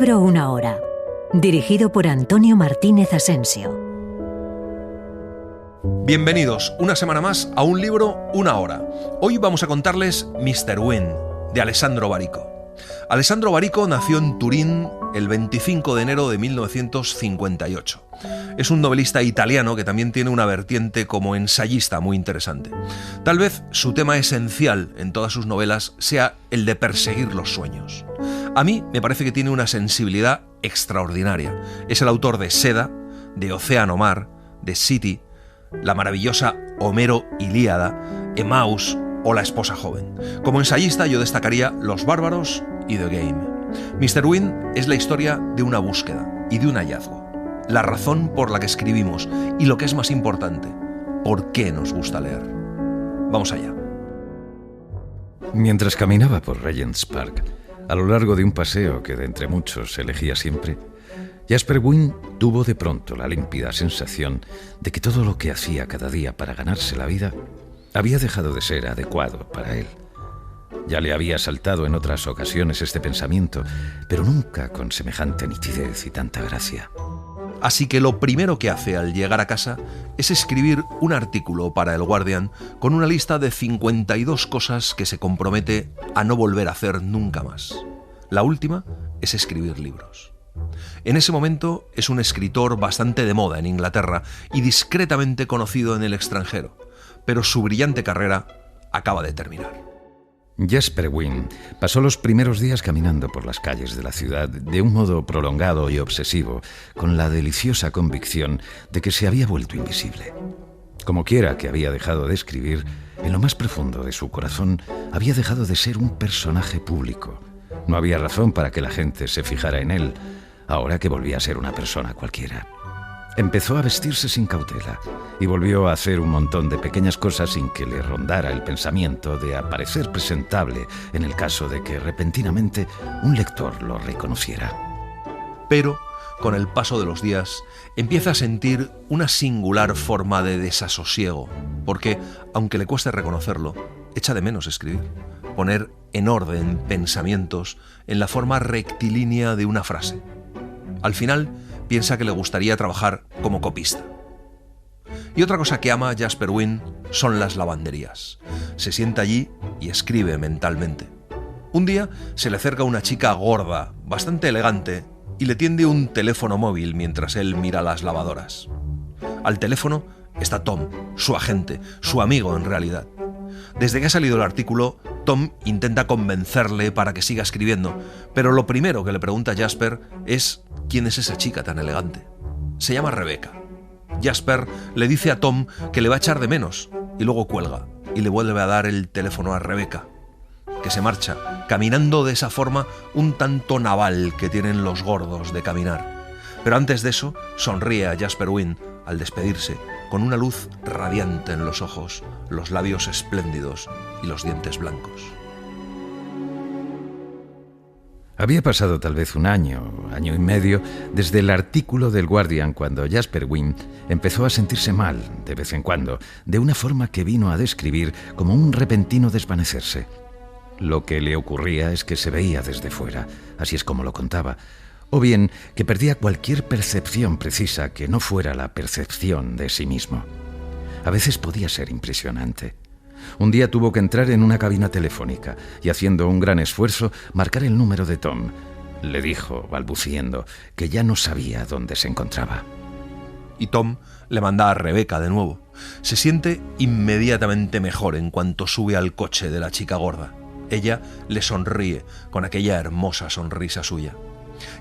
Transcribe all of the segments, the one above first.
libro una hora. Dirigido por Antonio Martínez Asensio. Bienvenidos una semana más a Un libro, una hora. Hoy vamos a contarles Mr. Wynne, de Alessandro Barico. Alessandro Barico nació en Turín el 25 de enero de 1958. Es un novelista italiano que también tiene una vertiente como ensayista muy interesante. Tal vez su tema esencial en todas sus novelas sea el de perseguir los sueños. A mí me parece que tiene una sensibilidad extraordinaria. Es el autor de Seda, de Océano Mar, de City, la maravillosa Homero Ilíada, Emmaus o La esposa joven. Como ensayista yo destacaría Los bárbaros y The Game. Mr. Wynne es la historia de una búsqueda y de un hallazgo. La razón por la que escribimos y, lo que es más importante, por qué nos gusta leer. Vamos allá. Mientras caminaba por Regent's Park, a lo largo de un paseo que de entre muchos elegía siempre, Jasper Wynne tuvo de pronto la límpida sensación de que todo lo que hacía cada día para ganarse la vida había dejado de ser adecuado para él. Ya le había asaltado en otras ocasiones este pensamiento, pero nunca con semejante nitidez y tanta gracia. Así que lo primero que hace al llegar a casa es escribir un artículo para El Guardian con una lista de 52 cosas que se compromete a no volver a hacer nunca más. La última es escribir libros. En ese momento es un escritor bastante de moda en Inglaterra y discretamente conocido en el extranjero, pero su brillante carrera acaba de terminar. Jasper Wynne pasó los primeros días caminando por las calles de la ciudad de un modo prolongado y obsesivo, con la deliciosa convicción de que se había vuelto invisible. Como quiera que había dejado de escribir, en lo más profundo de su corazón había dejado de ser un personaje público. No había razón para que la gente se fijara en él, ahora que volvía a ser una persona cualquiera. Empezó a vestirse sin cautela y volvió a hacer un montón de pequeñas cosas sin que le rondara el pensamiento de aparecer presentable en el caso de que repentinamente un lector lo reconociera. Pero, con el paso de los días, empieza a sentir una singular forma de desasosiego, porque, aunque le cueste reconocerlo, echa de menos escribir, poner en orden pensamientos en la forma rectilínea de una frase. Al final, piensa que le gustaría trabajar como copista. Y otra cosa que ama Jasper Wynne son las lavanderías. Se sienta allí y escribe mentalmente. Un día se le acerca una chica gorda, bastante elegante, y le tiende un teléfono móvil mientras él mira las lavadoras. Al teléfono está Tom, su agente, su amigo en realidad. Desde que ha salido el artículo, Tom intenta convencerle para que siga escribiendo, pero lo primero que le pregunta Jasper es ¿quién es esa chica tan elegante? Se llama Rebecca. Jasper le dice a Tom que le va a echar de menos y luego cuelga y le vuelve a dar el teléfono a Rebecca, que se marcha, caminando de esa forma un tanto naval que tienen los gordos de caminar. Pero antes de eso, sonríe a Jasper Wynne al despedirse, con una luz radiante en los ojos, los labios espléndidos y los dientes blancos. Había pasado tal vez un año y medio desde el artículo del Guardian cuando Jasper Wynne empezó a sentirse mal de vez en cuando, de una forma que vino a describir como un repentino desvanecerse. Lo que le ocurría es que se veía desde fuera, así es como lo contaba, o bien que perdía cualquier percepción precisa que no fuera la percepción de sí mismo. A veces podía ser impresionante. Un día tuvo que entrar en una cabina telefónica y, haciendo un gran esfuerzo, marcar el número de Tom. Le dijo, balbuciendo, que ya no sabía dónde se encontraba. Y Tom le manda a Rebecca de nuevo. Se siente inmediatamente mejor en cuanto sube al coche de la chica gorda. Ella le sonríe con aquella hermosa sonrisa suya.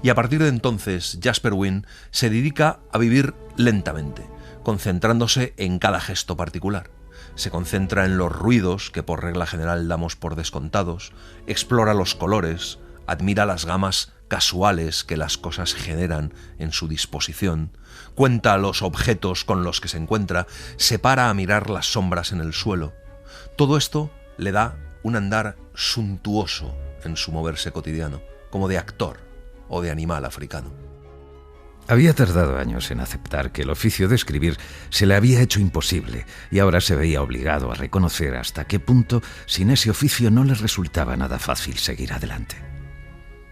Y a partir de entonces, Jasper Wynne se dedica a vivir lentamente, concentrándose en cada gesto particular. Se concentra en los ruidos que por regla general damos por descontados, explora los colores, admira las gamas casuales que las cosas generan en su disposición, cuenta los objetos con los que se encuentra, se para a mirar las sombras en el suelo. Todo esto le da un andar suntuoso en su moverse cotidiano, como de actor o de animal africano. Había tardado años en aceptar que el oficio de escribir se le había hecho imposible y ahora se veía obligado a reconocer hasta qué punto sin ese oficio no le resultaba nada fácil seguir adelante.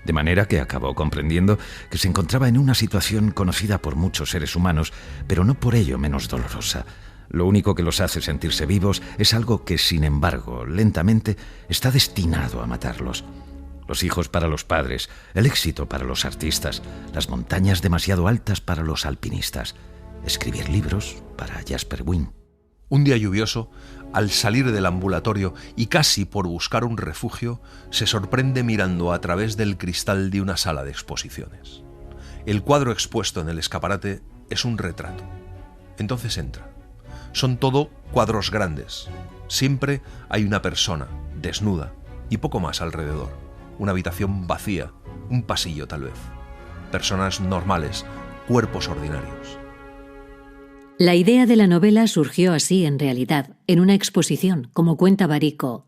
De manera que acabó comprendiendo que se encontraba en una situación conocida por muchos seres humanos, pero no por ello menos dolorosa. Lo único que los hace sentirse vivos es algo que, sin embargo, lentamente está destinado a matarlos. Los hijos para los padres, el éxito para los artistas, las montañas demasiado altas para los alpinistas, escribir libros para Jasper Wheen. Un día lluvioso, al salir del ambulatorio y casi por buscar un refugio, se sorprende mirando a través del cristal de una sala de exposiciones. El cuadro expuesto en el escaparate es un retrato. Entonces entra. Son todo cuadros grandes. Siempre hay una persona, desnuda, y poco más alrededor. Una habitación vacía, un pasillo tal vez. Personas normales, cuerpos ordinarios. La idea de la novela surgió así en realidad, en una exposición, como cuenta Barico.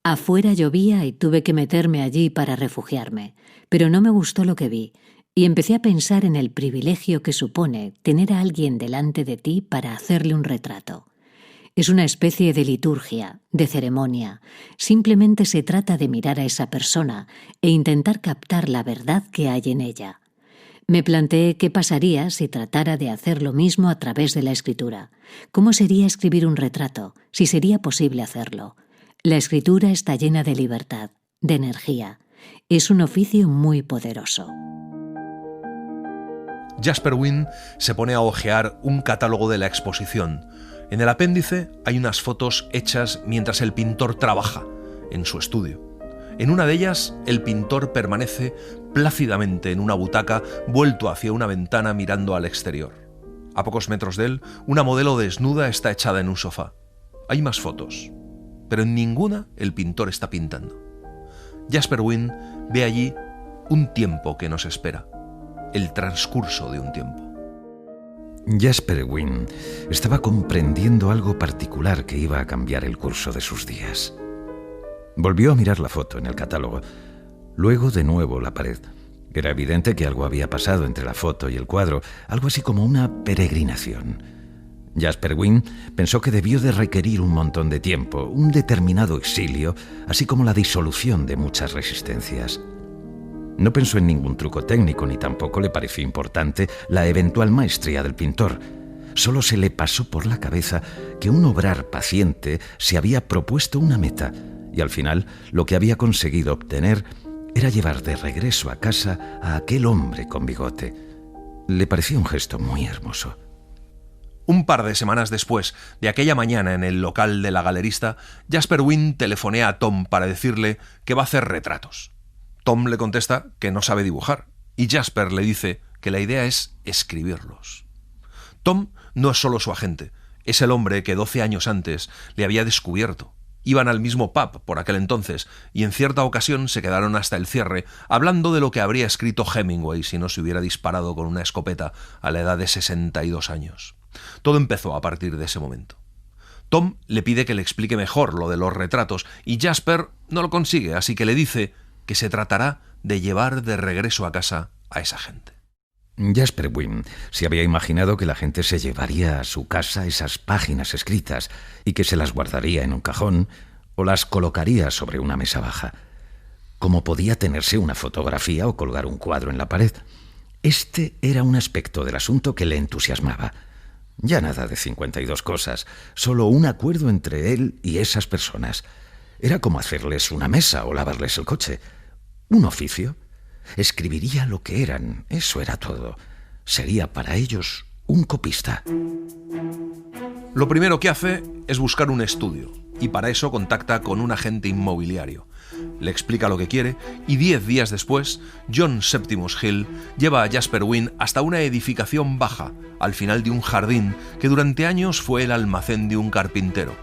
Afuera llovía y tuve que meterme allí para refugiarme, pero no me gustó lo que vi y empecé a pensar en el privilegio que supone tener a alguien delante de ti para hacerle un retrato. Es una especie de liturgia, de ceremonia. Simplemente se trata de mirar a esa persona e intentar captar la verdad que hay en ella. Me planteé qué pasaría si tratara de hacer lo mismo a través de la escritura. ¿Cómo sería escribir un retrato? Si sería posible hacerlo. La escritura está llena de libertad, de energía. Es un oficio muy poderoso. Jasper Wheen se pone a hojear un catálogo de la exposición. En el apéndice hay unas fotos hechas mientras el pintor trabaja en su estudio. En una de ellas, el pintor permanece plácidamente en una butaca, vuelto hacia una ventana mirando al exterior. A pocos metros de él, una modelo desnuda está echada en un sofá. Hay más fotos, pero en ninguna el pintor está pintando. Jasper Wheen ve allí un tiempo que nos espera, el transcurso de un tiempo. Jasper Wheen estaba comprendiendo algo particular que iba a cambiar el curso de sus días. Volvió a mirar la foto en el catálogo, luego de nuevo la pared. Era evidente que algo había pasado entre la foto y el cuadro, algo así como una peregrinación. Jasper Wheen pensó que debió de requerir un montón de tiempo, un determinado exilio, así como la disolución de muchas resistencias. No pensó en ningún truco técnico, ni tampoco le pareció importante la eventual maestría del pintor. Solo se le pasó por la cabeza que un obrar paciente se había propuesto una meta, y al final lo que había conseguido obtener era llevar de regreso a casa a aquel hombre con bigote. Le parecía un gesto muy hermoso. Un par de semanas después de aquella mañana en el local de la galerista, Jasper Wheen telefonea a Tom para decirle que va a hacer retratos. Tom le contesta que no sabe dibujar, y Jasper le dice que la idea es escribirlos. Tom no es solo su agente, es el hombre que 12 años antes le había descubierto. Iban al mismo pub por aquel entonces y en cierta ocasión se quedaron hasta el cierre hablando de lo que habría escrito Hemingway si no se hubiera disparado con una escopeta a la edad de 62 años. Todo empezó a partir de ese momento. Tom le pide que le explique mejor lo de los retratos y Jasper no lo consigue, así que le dice que se tratará de llevar de regreso a casa a esa gente. Jasper Wheen se había imaginado que la gente se llevaría a su casa esas páginas escritas y que se las guardaría en un cajón o las colocaría sobre una mesa baja. Como podía tenerse una fotografía o colgar un cuadro en la pared. Este era un aspecto del asunto que le entusiasmaba. Ya nada de 52 cosas, solo un acuerdo entre él y esas personas. Era como hacerles una mesa o lavarles el coche. Un oficio. Escribiría lo que eran, eso era todo. Sería para ellos un copista. Lo primero que hace es buscar un estudio, y para eso contacta con un agente inmobiliario. Le explica lo que quiere, y 10 días después, John Septimus Hill lleva a Jasper Wheen hasta una edificación baja, al final de un jardín que durante años fue el almacén de un carpintero.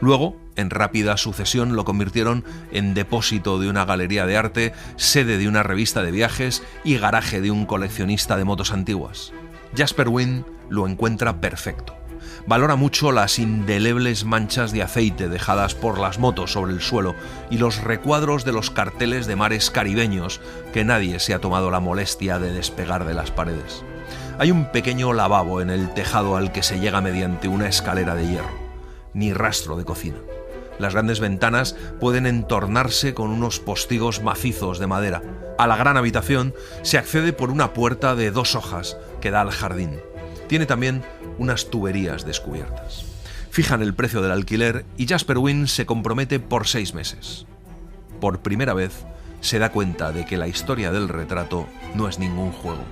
Luego, en rápida sucesión, lo convirtieron en depósito de una galería de arte, sede de una revista de viajes y garaje de un coleccionista de motos antiguas. Jasper Wheen lo encuentra perfecto. Valora mucho las indelebles manchas de aceite dejadas por las motos sobre el suelo y los recuadros de los carteles de mares caribeños que nadie se ha tomado la molestia de despegar de las paredes. Hay un pequeño lavabo en el tejado al que se llega mediante una escalera de hierro. Ni rastro de cocina. Las grandes ventanas pueden entornarse con unos postigos macizos de madera. A la gran habitación se accede por una puerta de 2 hojas que da al jardín. Tiene también unas tuberías descubiertas. Fijan el precio del alquiler y Jasper Wheen se compromete por 6 meses. Por primera vez se da cuenta de que la historia del retrato no es ningún juego.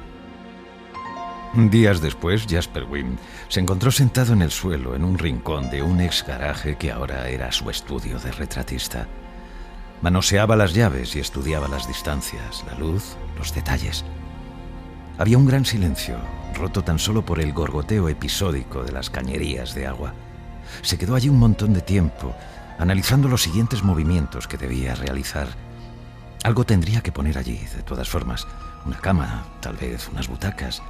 Días después, Jasper Wheen se encontró sentado en el suelo en un rincón de un ex garaje que ahora era su estudio de retratista. Manoseaba las llaves y estudiaba las distancias, la luz, los detalles. Había un gran silencio, roto tan solo por el gorgoteo episódico de las cañerías de agua. Se quedó allí un montón de tiempo, analizando los siguientes movimientos que debía realizar. Algo tendría que poner allí, de todas formas. Una cama, tal vez unas butacas.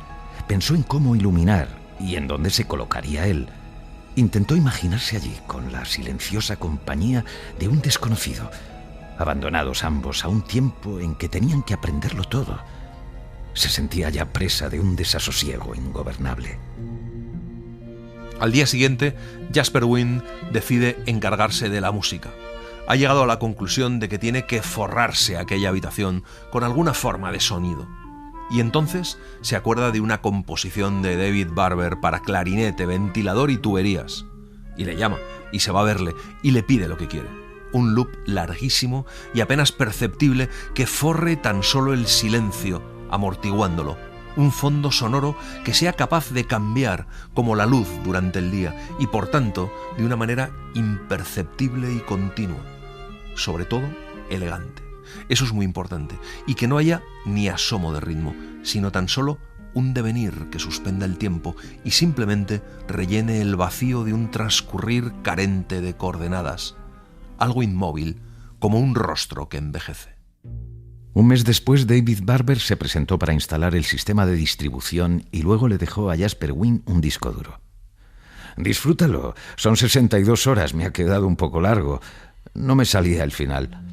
Pensó en cómo iluminar y en dónde se colocaría él. Intentó imaginarse allí, con la silenciosa compañía de un desconocido, abandonados ambos a un tiempo en que tenían que aprenderlo todo. Se sentía ya presa de un desasosiego ingobernable. Al día siguiente, Jasper Wheen decide encargarse de la música. Ha llegado a la conclusión de que tiene que forrarse aquella habitación con alguna forma de sonido. Y entonces se acuerda de una composición de David Barber para clarinete, ventilador y tuberías. Y le llama, y se va a verle, y le pide lo que quiere. Un loop larguísimo y apenas perceptible que forre tan solo el silencio, amortiguándolo. Un fondo sonoro que sea capaz de cambiar como la luz durante el día y, por tanto, de una manera imperceptible y continua. Sobre todo, elegante. Eso es muy importante. Y que no haya ni asomo de ritmo, sino tan solo un devenir que suspenda el tiempo y simplemente rellene el vacío de un transcurrir carente de coordenadas. Algo inmóvil, como un rostro que envejece. Un mes después, David Barber se presentó para instalar el sistema de distribución y luego le dejó a Jasper Wheen un disco duro. «Disfrútalo, son 62 horas, me ha quedado un poco largo. No me salía el final».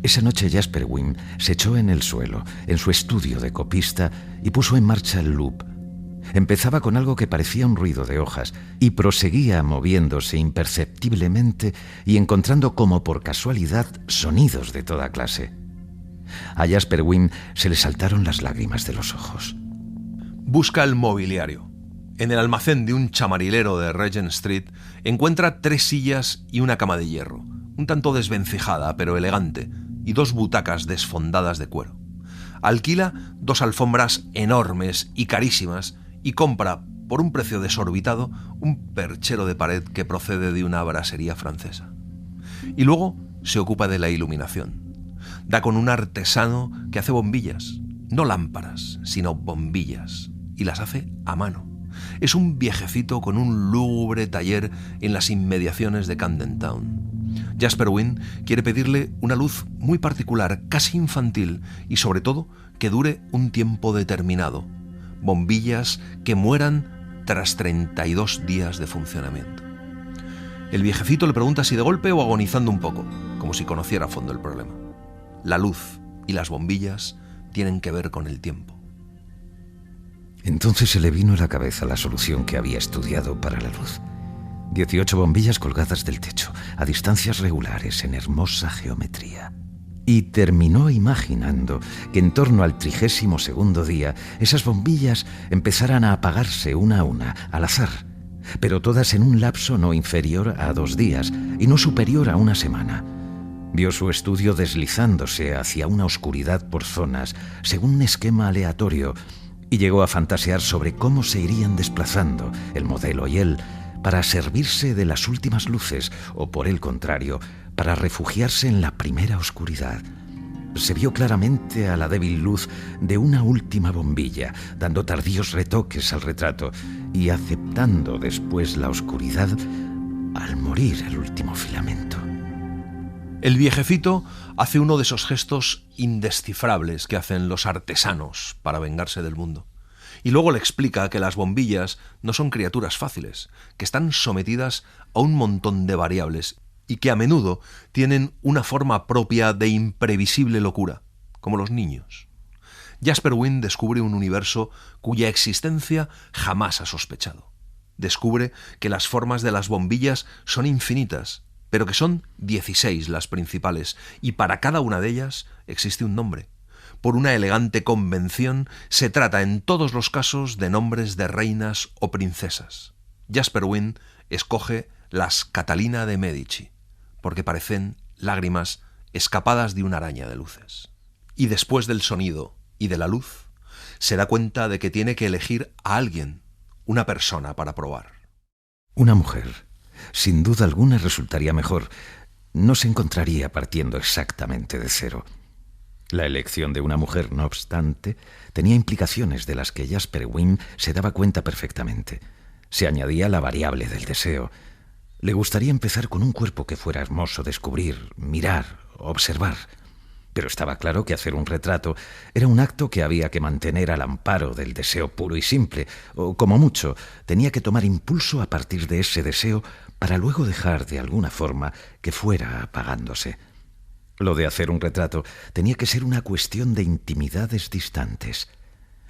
Esa noche Jasper Wheen se echó en el suelo, en su estudio de copista, y puso en marcha el loop. Empezaba con algo que parecía un ruido de hojas y proseguía moviéndose imperceptiblemente y encontrando como por casualidad sonidos de toda clase. A Jasper Wheen se le saltaron las lágrimas de los ojos. Busca el mobiliario. En el almacén de un chamarilero de Regent Street encuentra 3 sillas y una cama de hierro, un tanto desvencijada pero elegante, y 2 butacas desfondadas de cuero. Alquila 2 alfombras enormes y carísimas y compra, por un precio desorbitado, un perchero de pared que procede de una brasería francesa. Y luego se ocupa de la iluminación. Da con un artesano que hace bombillas, no lámparas, sino bombillas, y las hace a mano. Es un viejecito con un lúgubre taller en las inmediaciones de Camden Town. Jasper Wheen quiere pedirle una luz muy particular, casi infantil, y sobre todo que dure un tiempo determinado. Bombillas que mueran tras 32 días de funcionamiento. El viejecito le pregunta si de golpe o agonizando un poco, como si conociera a fondo el problema. La luz y las bombillas tienen que ver con el tiempo. Entonces se le vino a la cabeza la solución que había estudiado para la luz. 18 bombillas colgadas del techo, a distancias regulares, en hermosa geometría. Y terminó imaginando que en torno al 32º día esas bombillas empezaran a apagarse una a una, al azar, pero todas en un lapso no inferior a 2 días y no superior a una semana. Vio su estudio deslizándose hacia una oscuridad por zonas, según un esquema aleatorio, y llegó a fantasear sobre cómo se irían desplazando el modelo y él para servirse de las últimas luces o, por el contrario, para refugiarse en la primera oscuridad. Se vio claramente a la débil luz de una última bombilla, dando tardíos retoques al retrato y aceptando después la oscuridad al morir el último filamento. El viejecito hace uno de esos gestos indescifrables que hacen los artesanos para vengarse del mundo. Y luego le explica que las bombillas no son criaturas fáciles, que están sometidas a un montón de variables y que a menudo tienen una forma propia de imprevisible locura, como los niños. Jasper Wheen descubre un universo cuya existencia jamás ha sospechado. Descubre que las formas de las bombillas son infinitas, pero que son 16 las principales, y para cada una de ellas existe un nombre. Por una elegante convención, se trata en todos los casos de nombres de reinas o princesas. Jasper Wynne escoge las Catalina de Medici, porque parecen lágrimas escapadas de una araña de luces. Y después del sonido y de la luz, se da cuenta de que tiene que elegir a alguien, una persona para probar. Una mujer, sin duda alguna, resultaría mejor. No se encontraría partiendo exactamente de cero. La elección de una mujer, no obstante, tenía implicaciones de las que Jasper Wynne se daba cuenta perfectamente. Se añadía la variable del deseo. Le gustaría empezar con un cuerpo que fuera hermoso descubrir, mirar, observar. Pero estaba claro que hacer un retrato era un acto que había que mantener al amparo del deseo puro y simple, o como mucho, tenía que tomar impulso a partir de ese deseo para luego dejar de alguna forma que fuera apagándose. Lo de hacer un retrato tenía que ser una cuestión de intimidades distantes.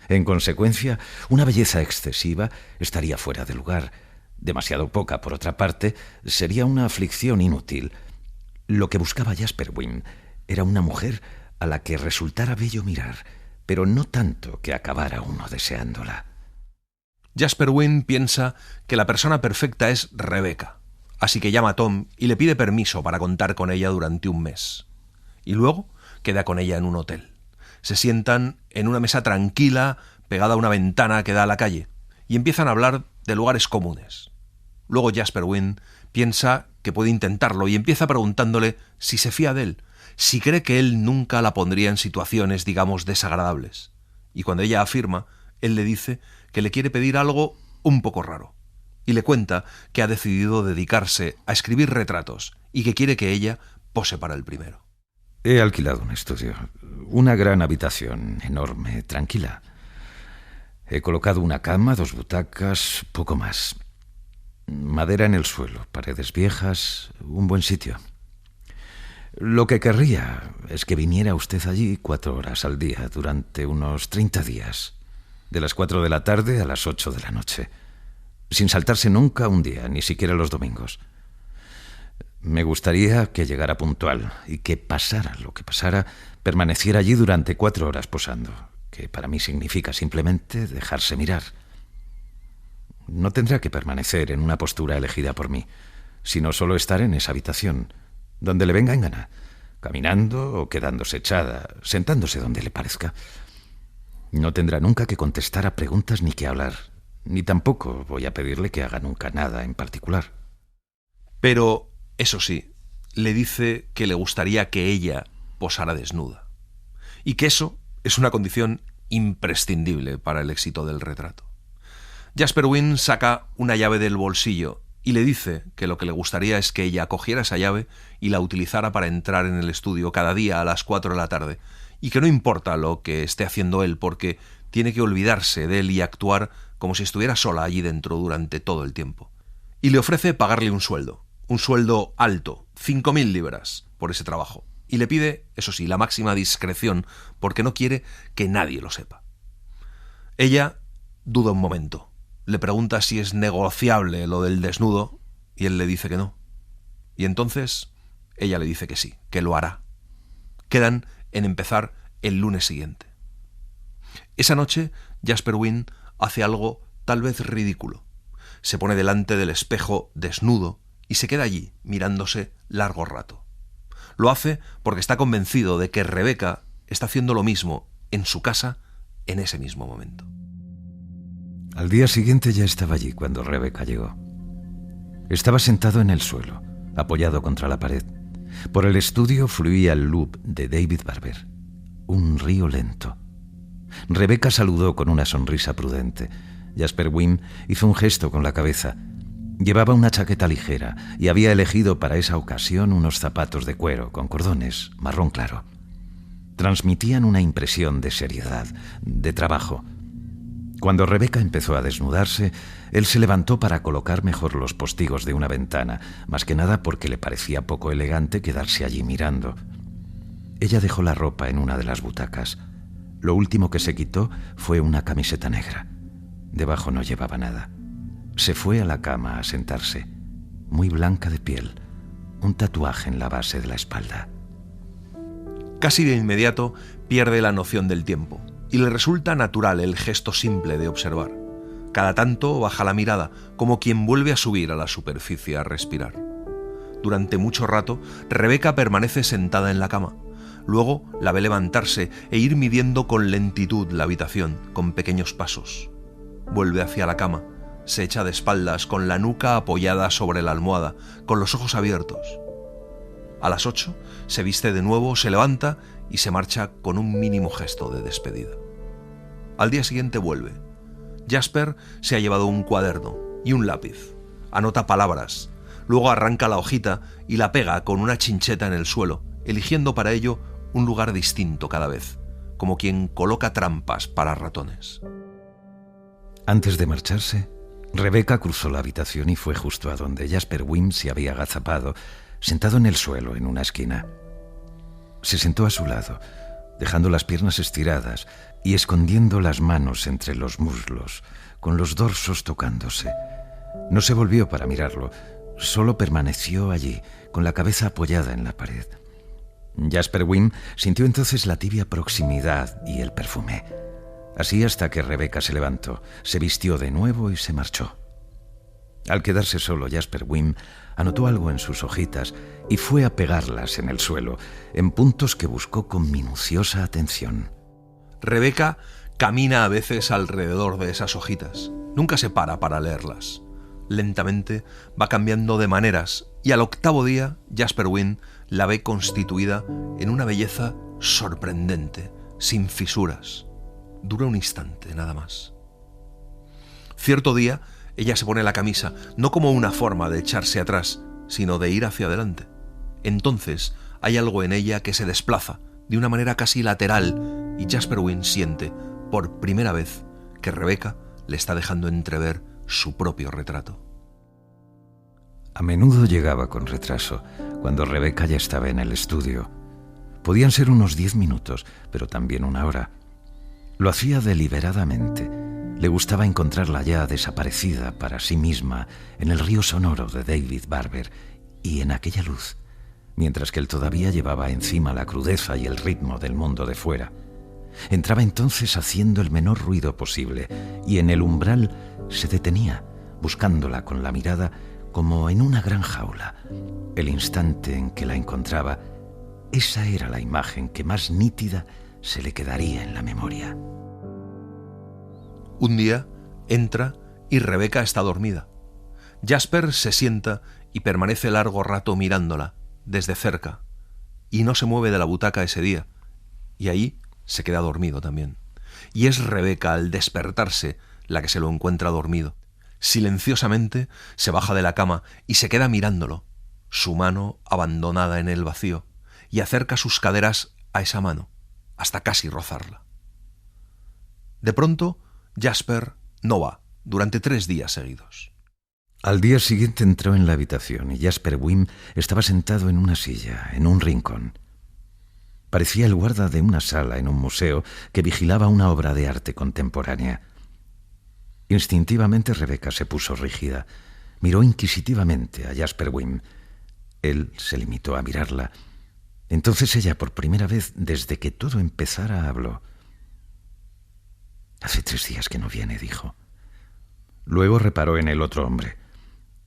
En consecuencia, una belleza excesiva estaría fuera de lugar. Demasiado poca, por otra parte, sería una aflicción inútil. Lo que buscaba Jasper Wynne era una mujer a la que resultara bello mirar, pero no tanto que acabara uno deseándola. Jasper Wynne piensa que la persona perfecta es Rebecca, así que llama a Tom y le pide permiso para contar con ella durante un mes. Y luego queda con ella en un hotel. Se sientan en una mesa tranquila, pegada a una ventana que da a la calle, y empiezan a hablar de lugares comunes. Luego Jasper Wynne piensa que puede intentarlo y empieza preguntándole si se fía de él, si cree que él nunca la pondría en situaciones, digamos, desagradables. Y cuando ella afirma, él le dice que le quiere pedir algo un poco raro. Y le cuenta que ha decidido dedicarse a escribir retratos y que quiere que ella pose para el primero. He alquilado un estudio, una gran habitación, enorme, tranquila. He colocado una cama, 2 butacas, poco más. Madera en el suelo, paredes viejas, un buen sitio. Lo que querría es que viniera usted allí 4 horas al día durante unos 30 días, de las 4 de la tarde a las 8 de la noche, sin saltarse nunca un día, ni siquiera los domingos. Me gustaría que llegara puntual y que pasara lo que pasara, permaneciera allí durante 4 horas posando, que para mí significa simplemente dejarse mirar. No tendrá que permanecer en una postura elegida por mí, sino solo estar en esa habitación, donde le venga en gana, caminando o quedándose echada, sentándose donde le parezca. No tendrá nunca que contestar a preguntas ni que hablar, ni tampoco voy a pedirle que haga nunca nada en particular. Pero, eso sí, le dice que le gustaría que ella posara desnuda, y que eso es una condición imprescindible para el éxito del retrato. Jasper Wynne saca una llave del bolsillo y le dice que lo que le gustaría es que ella cogiera esa llave y la utilizara para entrar en el estudio cada día a las 4 de la tarde, y que no importa lo que esté haciendo él, porque tiene que olvidarse de él y actuar como si estuviera sola allí dentro durante todo el tiempo. Y le ofrece pagarle un sueldo alto, 5.000 libras, por ese trabajo. Y le pide, eso sí, la máxima discreción, porque no quiere que nadie lo sepa. Ella duda un momento. Le pregunta si es negociable lo del desnudo, y él le dice que no. Y entonces ella le dice que sí, que lo hará. Quedan en empezar el lunes siguiente. Esa noche, Jasper Wynne hace algo tal vez ridículo. Se pone delante del espejo desnudo y se queda allí mirándose largo rato. Lo hace porque está convencido de que Rebecca está haciendo lo mismo en su casa en ese mismo momento. Al día siguiente ya estaba allí cuando Rebecca llegó. Estaba sentado en el suelo, apoyado contra la pared. Por el estudio fluía el loop de David Barber, un río lento. Rebecca saludó con una sonrisa prudente. Jasper Wynne hizo un gesto con la cabeza. Llevaba una chaqueta ligera y había elegido para esa ocasión unos zapatos de cuero con cordones marrón claro. Transmitían una impresión de seriedad, de trabajo. Cuando Rebecca empezó a desnudarse, él se levantó para colocar mejor los postigos de una ventana, más que nada porque le parecía poco elegante quedarse allí mirando. Ella dejó la ropa en una de las butacas. Lo último que se quitó fue una camiseta negra. Debajo no llevaba nada. Se fue a la cama a sentarse, muy blanca de piel, un tatuaje en la base de la espalda. Casi de inmediato pierde la noción del tiempo y le resulta natural el gesto simple de observar. Cada tanto baja la mirada, como quien vuelve a subir a la superficie a respirar. Durante mucho rato, Rebecca permanece sentada en la cama. Luego la ve levantarse e ir midiendo con lentitud la habitación, con pequeños pasos. Vuelve hacia la cama, se echa de espaldas, con la nuca apoyada sobre la almohada, con los ojos abiertos. A las 8 se viste de nuevo, se levanta y se marcha con un mínimo gesto de despedida. Al día siguiente vuelve. Jasper se ha llevado un cuaderno y un lápiz. Anota palabras. Luego arranca la hojita y la pega con una chincheta en el suelo, eligiendo para ello un lugar distinto cada vez, como quien coloca trampas para ratones. Antes de marcharse, Rebecca cruzó la habitación y fue justo a donde Jasper Wynne se había agazapado, sentado en el suelo en una esquina. Se sentó a su lado, dejando las piernas estiradas y escondiendo las manos entre los muslos, con los dorsos tocándose. No se volvió para mirarlo, solo permaneció allí, con la cabeza apoyada en la pared. Jasper Wynne sintió entonces la tibia proximidad y el perfume. Así hasta que Rebecca se levantó, se vistió de nuevo y se marchó. Al quedarse solo, Jasper Wynne anotó algo en sus hojitas y fue a pegarlas en el suelo, en puntos que buscó con minuciosa atención. Rebecca camina a veces alrededor de esas hojitas. Nunca se para leerlas. Lentamente va cambiando de maneras y al 8º día Jasper Wynne la ve constituida en una belleza sorprendente, sin fisuras. Dura un instante, nada más. Cierto día, ella se pone la camisa, no como una forma de echarse atrás, sino de ir hacia adelante. Entonces hay algo en ella que se desplaza de una manera casi lateral y Jasper Wynne siente, por primera vez, que Rebecca le está dejando entrever su propio retrato. A menudo llegaba con retraso, cuando Rebecca ya estaba en el estudio. Podían ser unos 10 minutos, pero también una hora. Lo hacía deliberadamente. Le gustaba encontrarla ya desaparecida para sí misma en el río sonoro de David Barber y en aquella luz, mientras que él todavía llevaba encima la crudeza y el ritmo del mundo de fuera. Entraba entonces haciendo el menor ruido posible y en el umbral se detenía, buscándola con la mirada como en una gran jaula. El instante en que la encontraba, esa era la imagen que más nítida se le quedaría en la memoria. Un día entra y Rebecca está dormida. Jasper se sienta y permanece largo rato mirándola, desde cerca, y no se mueve de la butaca ese día, y ahí se queda dormido también. Y es Rebecca, al despertarse, la que se lo encuentra dormido. Silenciosamente se baja de la cama y se queda mirándolo, su mano abandonada en el vacío, y acerca sus caderas a esa mano, hasta casi rozarla. De pronto, Jasper no va durante 3 días seguidos. Al día siguiente entró en la habitación y Jasper Wynne estaba sentado en una silla, en un rincón. Parecía el guarda de una sala en un museo que vigilaba una obra de arte contemporánea. Instintivamente Rebecca se puso rígida. Miró inquisitivamente a Jasper Wynne. Él se limitó a mirarla. Entonces ella, por primera vez desde que todo empezara, habló. «Hace 3 días que no viene», dijo. Luego reparó en el otro hombre.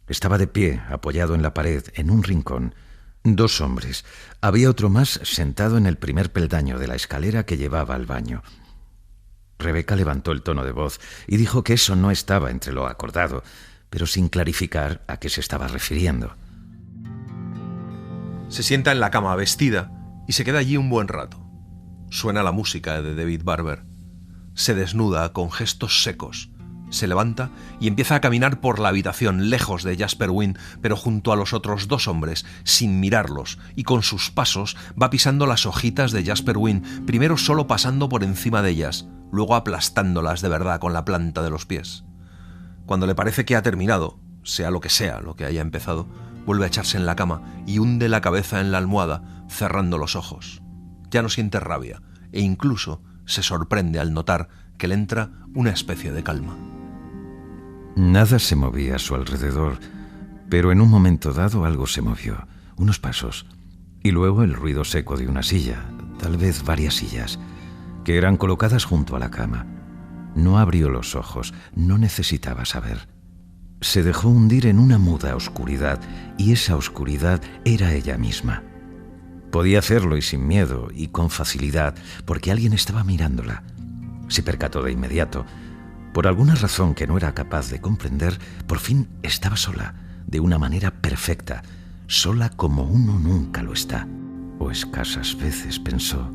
Estaba de pie, apoyado en la pared, en un rincón. 2 hombres. Había otro más sentado en el primer peldaño de la escalera que llevaba al baño. Rebecca levantó el tono de voz y dijo que eso no estaba entre lo acordado, pero sin clarificar a qué se estaba refiriendo. Se sienta en la cama vestida y se queda allí un buen rato. Suena la música de David Barber. Se desnuda con gestos secos. Se levanta y empieza a caminar por la habitación, lejos de Jasper Wynne, pero junto a los otros 2 hombres, sin mirarlos, y con sus pasos va pisando las hojitas de Jasper Wynne, primero solo pasando por encima de ellas, luego aplastándolas de verdad con la planta de los pies. Cuando le parece que ha terminado, sea lo que haya empezado, vuelve a echarse en la cama y hunde la cabeza en la almohada, cerrando los ojos. Ya no siente rabia e incluso se sorprende al notar que le entra una especie de calma. Nada se movía a su alrededor, pero en un momento dado algo se movió. unos pasos, y luego el ruido seco de una silla, tal vez varias sillas, que eran colocadas junto a la cama. No abrió los ojos, no necesitaba saber. Se dejó hundir en una muda oscuridad, y esa oscuridad era ella misma. Podía hacerlo y sin miedo y con facilidad, porque alguien estaba mirándola. Se percató de inmediato. Por alguna razón que no era capaz de comprender, por fin estaba sola, de una manera perfecta, sola como uno nunca lo está, o escasas veces pensó,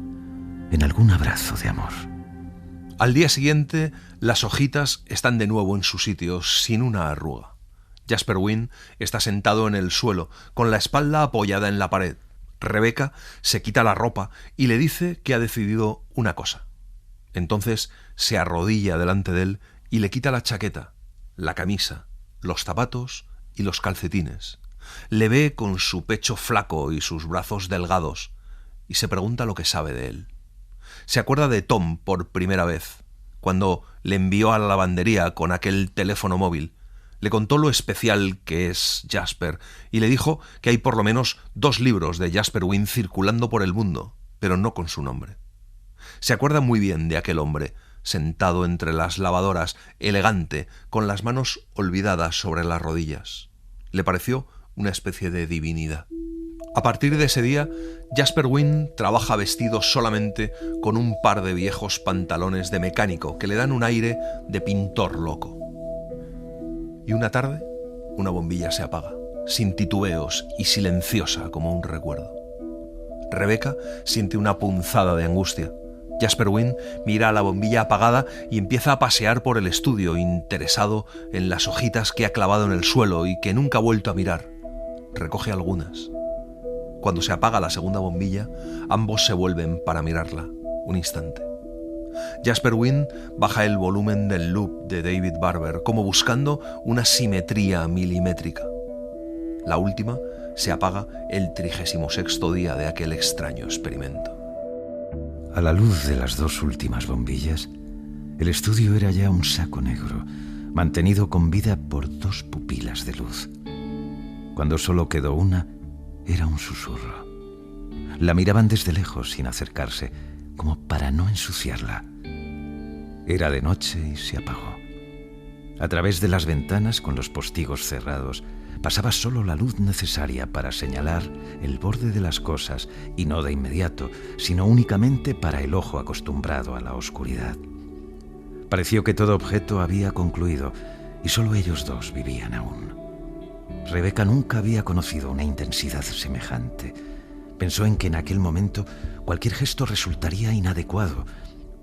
en algún abrazo de amor. Al día siguiente, las hojitas están de nuevo en su sitio, sin una arruga. Jasper Wynne está sentado en el suelo, con la espalda apoyada en la pared. Rebecca se quita la ropa y le dice que ha decidido una cosa. Entonces se arrodilla delante de él y le quita la chaqueta, la camisa, los zapatos y los calcetines. Le ve con su pecho flaco y sus brazos delgados y se pregunta lo que sabe de él. Se acuerda de Tom por primera vez, cuando le envió a la lavandería con aquel teléfono móvil. Le contó lo especial que es Jasper y le dijo que hay por lo menos 2 libros de Jasper Wynne circulando por el mundo, pero no con su nombre. Se acuerda muy bien de aquel hombre, sentado entre las lavadoras, elegante, con las manos olvidadas sobre las rodillas. Le pareció una especie de divinidad. A partir de ese día, Jasper Wynne trabaja vestido solamente con un par de viejos pantalones de mecánico que le dan un aire de pintor loco. Y una tarde, una bombilla se apaga, sin titubeos y silenciosa como un recuerdo. Rebecca siente una punzada de angustia. Jasper Wynne mira a la bombilla apagada y empieza a pasear por el estudio, interesado en las hojitas que ha clavado en el suelo y que nunca ha vuelto a mirar. Recoge algunas. Cuando se apaga la segunda bombilla, ambos se vuelven para mirarla, un instante. Jasper Wynne baja el volumen del loop de David Barber, como buscando una simetría milimétrica. La última se apaga el 36º día de aquel extraño experimento. A la luz de las 2 últimas bombillas, el estudio era ya un saco negro, mantenido con vida por 2 pupilas de luz. Cuando solo quedó una, era un susurro. La miraban desde lejos sin acercarse, como para no ensuciarla. Era de noche y se apagó. A través de las ventanas, con los postigos cerrados, pasaba solo la luz necesaria para señalar el borde de las cosas, y no de inmediato, sino únicamente para el ojo acostumbrado a la oscuridad. Pareció que todo objeto había concluido y solo ellos 2 vivían aún. Rebecca nunca había conocido una intensidad semejante. Pensó en que en aquel momento cualquier gesto resultaría inadecuado,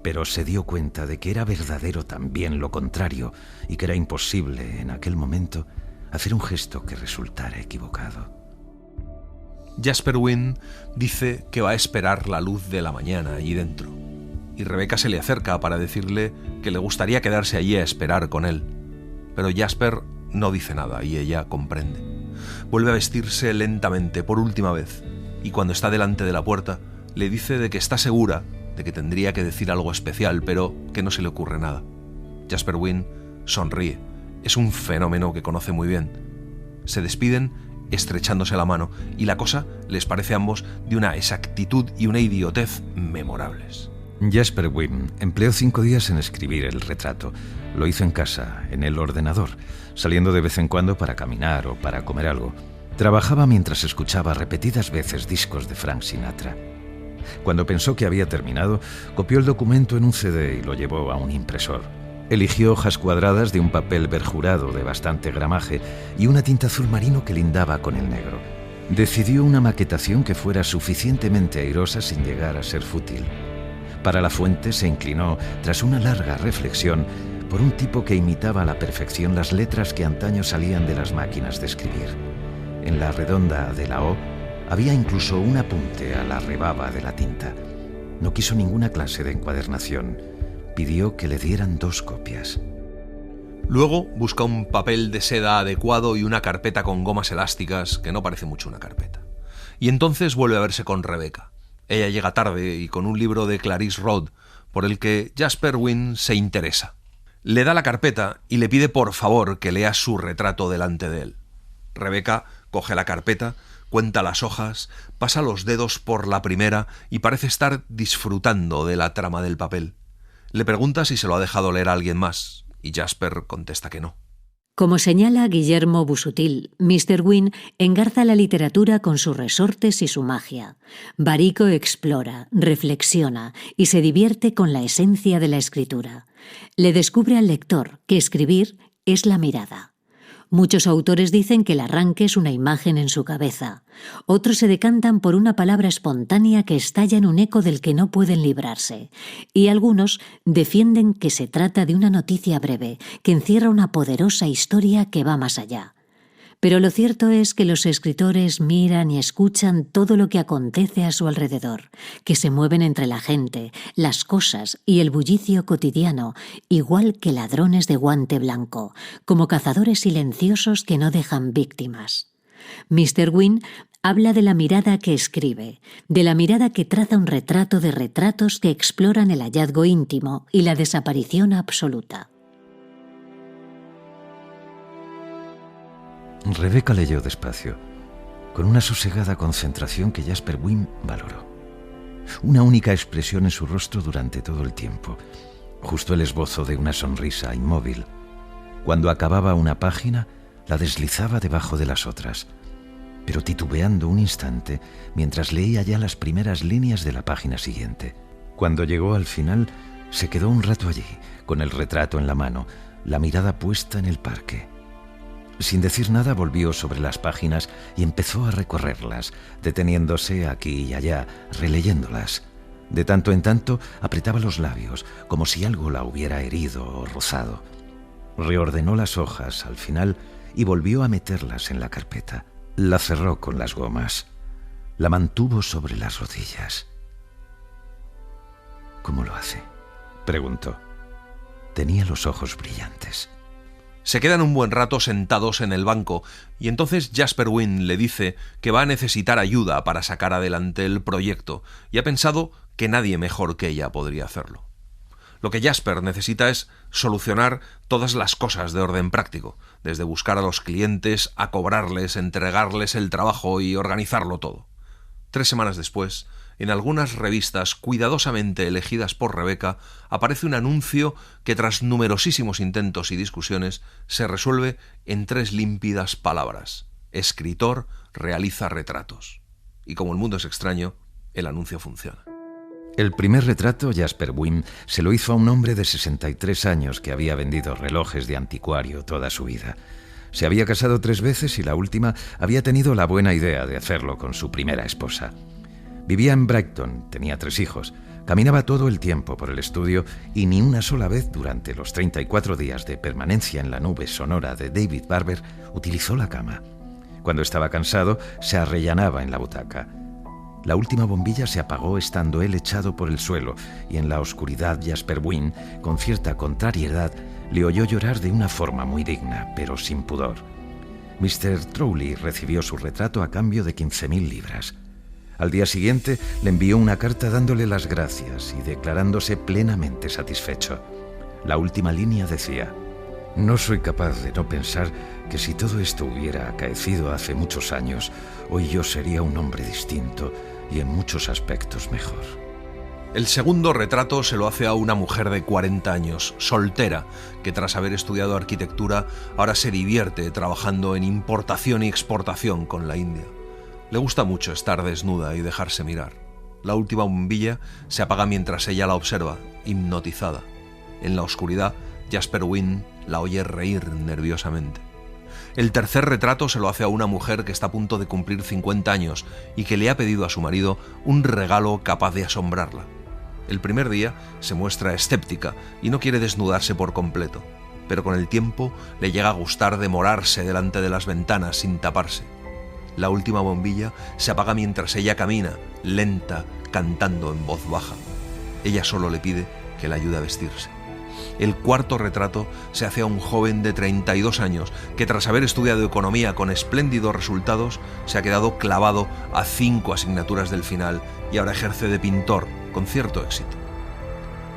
pero se dio cuenta de que era verdadero también lo contrario y que era imposible en aquel momento hacer un gesto que resultara equivocado. Jasper Wynne dice que va a esperar la luz de la mañana allí dentro, y Rebecca se le acerca para decirle que le gustaría quedarse allí a esperar con él. Pero Jasper no dice nada y ella comprende. Vuelve a vestirse lentamente por última vez, y cuando está delante de la puerta le dice de que está segura de que tendría que decir algo especial, pero que no se le ocurre nada. Jasper Wynne sonríe. Es un fenómeno que conoce muy bien. Se despiden estrechándose la mano y la cosa les parece a ambos de una exactitud y una idiotez memorables. Jasper Wynne empleó 5 días en escribir el retrato. Lo hizo en casa, en el ordenador, saliendo de vez en cuando para caminar o para comer algo. Trabajaba mientras escuchaba repetidas veces discos de Frank Sinatra. Cuando pensó que había terminado, copió el documento en un CD y lo llevó a un impresor. Eligió hojas cuadradas de un papel perjurado de bastante gramaje y una tinta azul marino que lindaba con el negro. Decidió una maquetación que fuera suficientemente airosa sin llegar a ser fútil. Para la fuente se inclinó, tras una larga reflexión, por un tipo que imitaba a la perfección las letras que antaño salían de las máquinas de escribir. En la redonda de la O había incluso un apunte a la rebaba de la tinta. No quiso ninguna clase de encuadernación. Pidió que le dieran 2 copias. Luego busca un papel de seda adecuado y una carpeta con gomas elásticas, que no parece mucho una carpeta. Y entonces vuelve a verse con Rebecca. Ella llega tarde y con un libro de Clarice Rod, por el que Jasper Wynne se interesa. Le da la carpeta y le pide por favor que lea su retrato delante de él. Rebecca coge la carpeta, Cuenta las hojas, pasa los dedos por la primera y parece estar disfrutando de la trama del papel. Le pregunta si se lo ha dejado leer a alguien más, y Jasper contesta que no. Como señala Guillermo Busuttil, Mr. Wynne engarza la literatura con sus resortes y su magia. Barico explora, reflexiona y se divierte con la esencia de la escritura. Le descubre al lector que escribir es la mirada. Muchos autores dicen que el arranque es una imagen en su cabeza. Otros se decantan por una palabra espontánea que estalla en un eco del que no pueden librarse. Y algunos defienden que se trata de una noticia breve, que encierra una poderosa historia que va más allá. Pero lo cierto es que los escritores miran y escuchan todo lo que acontece a su alrededor, que se mueven entre la gente, las cosas y el bullicio cotidiano, igual que ladrones de guante blanco, como cazadores silenciosos que no dejan víctimas. Mr. Wynne habla de la mirada que escribe, de la mirada que traza un retrato de retratos que exploran el hallazgo íntimo y la desaparición absoluta. Rebecca leyó despacio, con una sosegada concentración que Jasper Wynne valoró. Una única expresión en su rostro durante todo el tiempo, justo el esbozo de una sonrisa inmóvil. Cuando acababa una página, la deslizaba debajo de las otras, pero titubeando un instante mientras leía ya las primeras líneas de la página siguiente. Cuando llegó al final, se quedó un rato allí, con el retrato en la mano, la mirada puesta en el parque. Sin decir nada volvió sobre las páginas y empezó a recorrerlas, deteniéndose aquí y allá, releyéndolas. De tanto en tanto apretaba los labios, como si algo la hubiera herido o rozado. Reordenó las hojas al final y volvió a meterlas en la carpeta. La cerró con las gomas. La mantuvo sobre las rodillas. ¿Cómo lo hace?, preguntó. Tenía los ojos brillantes. Se quedan un buen rato sentados en el banco y entonces Jasper Wynne le dice que va a necesitar ayuda para sacar adelante el proyecto y ha pensado que nadie mejor que ella podría hacerlo. Lo que Jasper necesita es solucionar todas las cosas de orden práctico, desde buscar a los clientes, a cobrarles, entregarles el trabajo y organizarlo todo. 3 semanas después, en algunas revistas cuidadosamente elegidas por Rebecca, aparece un anuncio que tras numerosísimos intentos y discusiones se resuelve en 3 límpidas palabras: escritor realiza retratos. Y como el mundo es extraño, el anuncio funciona. El primer retrato, Jasper Wynne, se lo hizo a un hombre de 63 años que había vendido relojes de anticuario toda su vida. Se había casado 3 veces y la última había tenido la buena idea de hacerlo con su primera esposa. Vivía en Brighton, tenía 3 hijos, caminaba todo el tiempo por el estudio y ni una sola vez durante los 34 días de permanencia en la nube sonora de David Barber utilizó la cama. Cuando estaba cansado, se arrellanaba en la butaca. La última bombilla se apagó estando él echado por el suelo y en la oscuridad Jasper Wynne, con cierta contrariedad, le oyó llorar de una forma muy digna, pero sin pudor. Mr. Trowley recibió su retrato a cambio de 15.000 libras. Al día siguiente le envió una carta dándole las gracias y declarándose plenamente satisfecho. La última línea decía: «No soy capaz de no pensar que si todo esto hubiera acaecido hace muchos años, hoy yo sería un hombre distinto y en muchos aspectos mejor». El segundo retrato se lo hace a una mujer de 40 años, soltera, que tras haber estudiado arquitectura ahora se divierte trabajando en importación y exportación con la India. Le gusta mucho estar desnuda y dejarse mirar. La última bombilla se apaga mientras ella la observa, hipnotizada. En la oscuridad, Jasper Wynne la oye reír nerviosamente. El tercer retrato se lo hace a una mujer que está a punto de cumplir 50 años y que le ha pedido a su marido un regalo capaz de asombrarla. El primer día se muestra escéptica y no quiere desnudarse por completo, pero con el tiempo le llega a gustar demorarse delante de las ventanas sin taparse. La última bombilla se apaga mientras ella camina, lenta, cantando en voz baja. Ella solo le pide que la ayude a vestirse. El cuarto retrato se hace a un joven de 32 años que tras haber estudiado economía con espléndidos resultados se ha quedado clavado a 5 asignaturas del final y ahora ejerce de pintor con cierto éxito.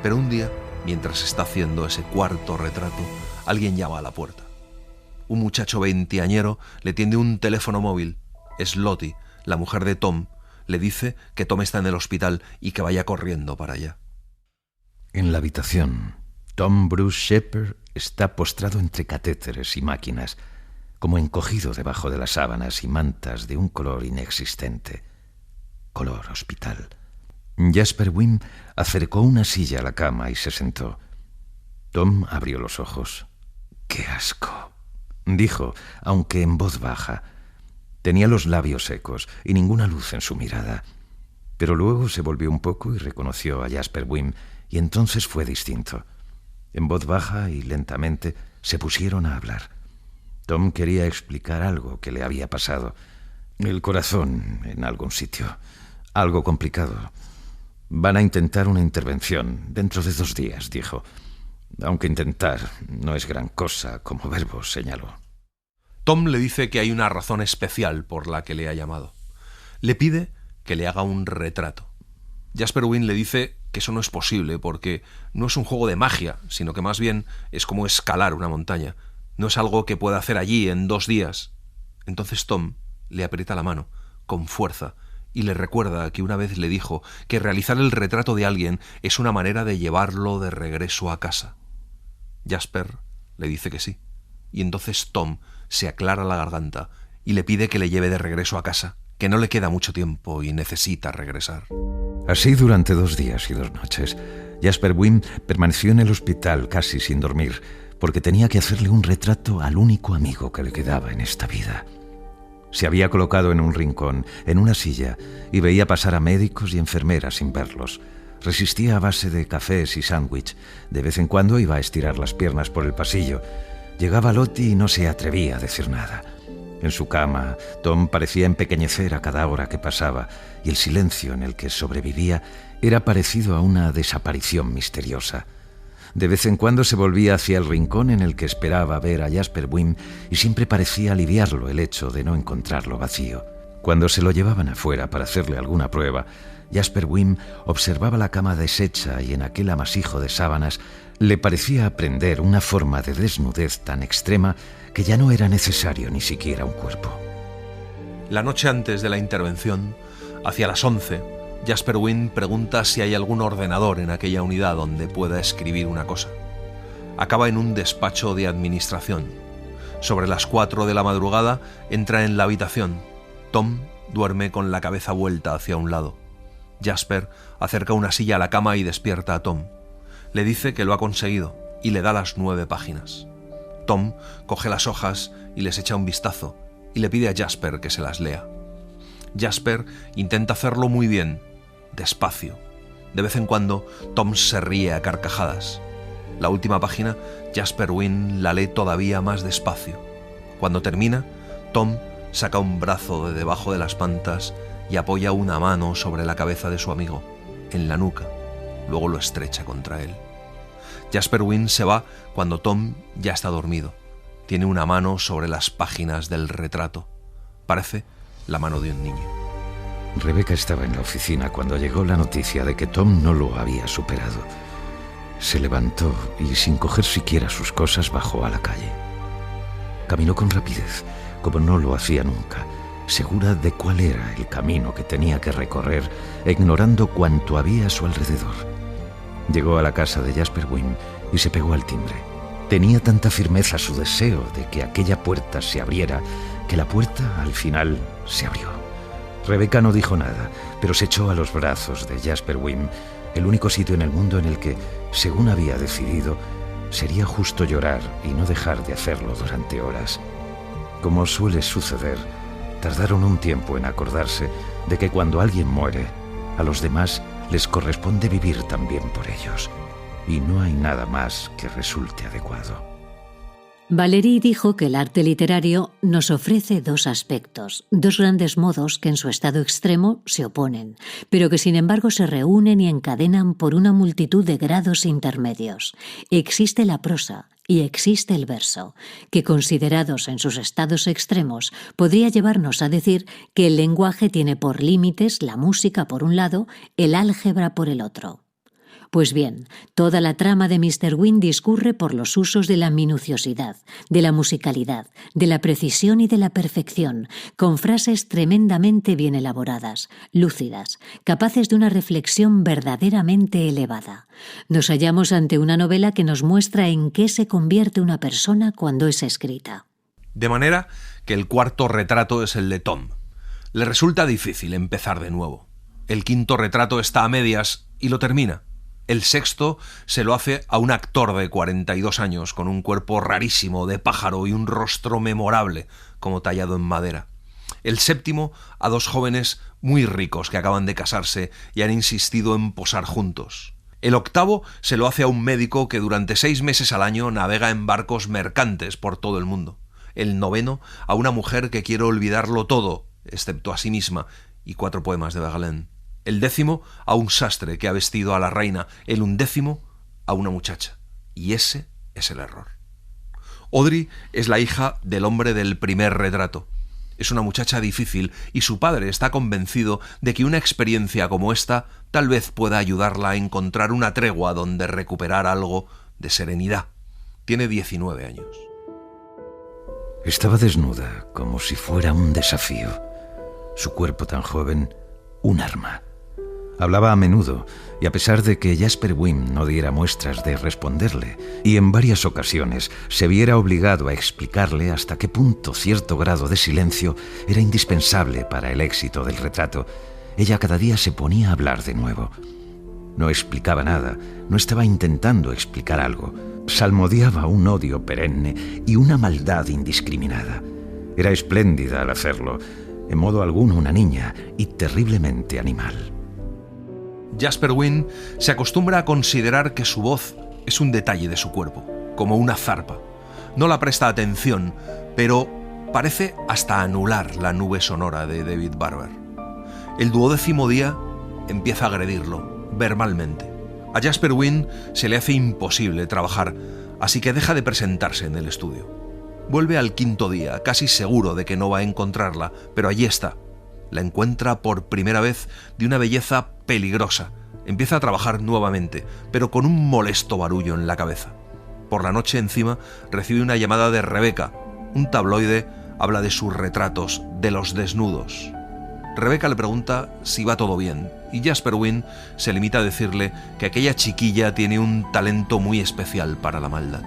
Pero un día, mientras está haciendo ese cuarto retrato, alguien llama a la puerta. Un muchacho veinteañero le tiende un teléfono móvil. Slotty, la mujer de Tom, le dice que Tom está en el hospital y que vaya corriendo para allá. En la habitación, Tom Bruce Shepherd está postrado entre catéteres y máquinas, como encogido debajo de las sábanas y mantas de un color inexistente. Color hospital. Jasper Wynne acercó una silla a la cama y se sentó. Tom abrió los ojos. ¡Qué asco!, dijo, aunque en voz baja. Tenía los labios secos y ninguna luz en su mirada. Pero luego se volvió un poco y reconoció a Jasper Wynne, y entonces fue distinto. En voz baja y lentamente se pusieron a hablar. Tom quería explicar algo que le había pasado. El corazón en algún sitio. Algo complicado. Van a intentar una intervención dentro de 2 días, dijo. Aunque intentar no es gran cosa como verbo, señaló. Tom le dice que hay una razón especial por la que le ha llamado. Le pide que le haga un retrato. Jasper Wynne le dice que eso no es posible porque no es un juego de magia, sino que más bien es como escalar una montaña. No es algo que pueda hacer allí en 2 días. Entonces Tom le aprieta la mano con fuerza y le recuerda que una vez le dijo que realizar el retrato de alguien es una manera de llevarlo de regreso a casa. Jasper le dice que sí, y entonces Tom se aclara la garganta y le pide que le lleve de regreso a casa, que no le queda mucho tiempo y necesita regresar. Así durante 2 días y 2 noches, Jasper Wynne permaneció en el hospital casi sin dormir, porque tenía que hacerle un retrato al único amigo que le quedaba en esta vida. Se había colocado en un rincón, en una silla, y veía pasar a médicos y enfermeras sin verlos. Resistía a base de cafés y sándwich. De vez en cuando iba a estirar las piernas por el pasillo. Llegaba Lottie y no se atrevía a decir nada. En su cama, Tom parecía empequeñecer a cada hora que pasaba, y el silencio en el que sobrevivía era parecido a una desaparición misteriosa. De vez en cuando se volvía hacia el rincón en el que esperaba ver a Jasper Wynne y siempre parecía aliviarlo el hecho de no encontrarlo vacío. Cuando se lo llevaban afuera para hacerle alguna prueba, Jasper Wynne observaba la cama deshecha y en aquel amasijo de sábanas le parecía aprender una forma de desnudez tan extrema que ya no era necesario ni siquiera un cuerpo. La noche antes de la intervención, hacia las 11, Jasper Wynne pregunta si hay algún ordenador en aquella unidad donde pueda escribir una cosa. Acaba en un despacho de administración. Sobre las 4 de la madrugada entra en la habitación. Tom duerme con la cabeza vuelta hacia un lado. Jasper acerca una silla a la cama y despierta a Tom. Le dice que lo ha conseguido y le da las 9 páginas. Tom coge las hojas y les echa un vistazo y le pide a Jasper que se las lea. Jasper intenta hacerlo muy bien, despacio. De vez en cuando, Tom se ríe a carcajadas. La última página, Jasper Wynne la lee todavía más despacio. Cuando termina, Tom saca un brazo de debajo de las mantas y apoya una mano sobre la cabeza de su amigo, en la nuca. Luego lo estrecha contra él. Jasper Wynne se va cuando Tom ya está dormido. Tiene una mano sobre las páginas del retrato. Parece la mano de un niño. Rebecca estaba en la oficina cuando llegó la noticia de que Tom no lo había superado. Se levantó y, sin coger siquiera sus cosas, bajó a la calle. Caminó con rapidez, como no lo hacía nunca, segura de cuál era el camino que tenía que recorrer, ignorando cuanto había a su alrededor. Llegó a la casa de Jasper Wynne y se pegó al timbre. Tenía tanta firmeza su deseo de que aquella puerta se abriera, que la puerta, al final, se abrió. Rebecca no dijo nada, pero se echó a los brazos de Jasper Wynne, el único sitio en el mundo en el que, según había decidido, sería justo llorar y no dejar de hacerlo durante horas. Como suele suceder, tardaron un tiempo en acordarse de que cuando alguien muere, a los demás les corresponde vivir también por ellos, y no hay nada más que resulte adecuado. Valéry dijo que el arte literario nos ofrece 2 aspectos, 2 grandes modos que en su estado extremo se oponen, pero que sin embargo se reúnen y encadenan por una multitud de grados intermedios. Existe la prosa y existe el verso, que considerados en sus estados extremos podría llevarnos a decir que el lenguaje tiene por límites la música por un lado, el álgebra por el otro. Pues bien, toda la trama de Mr. Wynne discurre por los usos de la minuciosidad, de la musicalidad, de la precisión y de la perfección, con frases tremendamente bien elaboradas, lúcidas, capaces de una reflexión verdaderamente elevada. Nos hallamos ante una novela que nos muestra en qué se convierte una persona cuando es escrita. De manera que el cuarto retrato es el de Tom. Le resulta difícil empezar de nuevo. El quinto retrato está a medias y lo termina. El sexto se lo hace a un actor de 42 años con un cuerpo rarísimo de pájaro y un rostro memorable como tallado en madera. El séptimo a dos jóvenes muy ricos que acaban de casarse y han insistido en posar juntos. El octavo se lo hace a un médico que durante 6 meses al año navega en barcos mercantes por todo el mundo. El noveno a una mujer que quiere olvidarlo todo, excepto a sí misma, y 4 poemas de Verlaine. El décimo a un sastre que ha vestido a la reina. El undécimo a una muchacha. Y ese es el error. Audrey es la hija del hombre del primer retrato. Es una muchacha difícil y su padre está convencido de que una experiencia como esta tal vez pueda ayudarla a encontrar una tregua donde recuperar algo de serenidad. Tiene 19 años. Estaba desnuda, como si fuera un desafío. Su cuerpo tan joven, un arma. Hablaba a menudo, y a pesar de que Jasper Wynne no diera muestras de responderle, y en varias ocasiones se viera obligado a explicarle hasta qué punto cierto grado de silencio era indispensable para el éxito del retrato, ella cada día se ponía a hablar de nuevo. No explicaba nada, no estaba intentando explicar algo. Salmodiaba un odio perenne y una maldad indiscriminada. Era espléndida al hacerlo, en modo alguno una niña y terriblemente animal. Jasper Wynne se acostumbra a considerar que su voz es un detalle de su cuerpo, como una zarpa. No la presta atención, pero parece hasta anular la nube sonora de David Barber. El 12º día empieza a agredirlo, verbalmente. A Jasper Wynne se le hace imposible trabajar, así que deja de presentarse en el estudio. Vuelve al 5º día, casi seguro de que no va a encontrarla, pero allí está. La encuentra por primera vez de una belleza peligrosa. Empieza a trabajar nuevamente, pero con un molesto barullo en la cabeza. Por la noche encima recibe una llamada de Rebecca. Un tabloide habla de sus retratos, de los desnudos. Rebecca le pregunta si va todo bien, y Jasper Wynne se limita a decirle que aquella chiquilla tiene un talento muy especial para la maldad.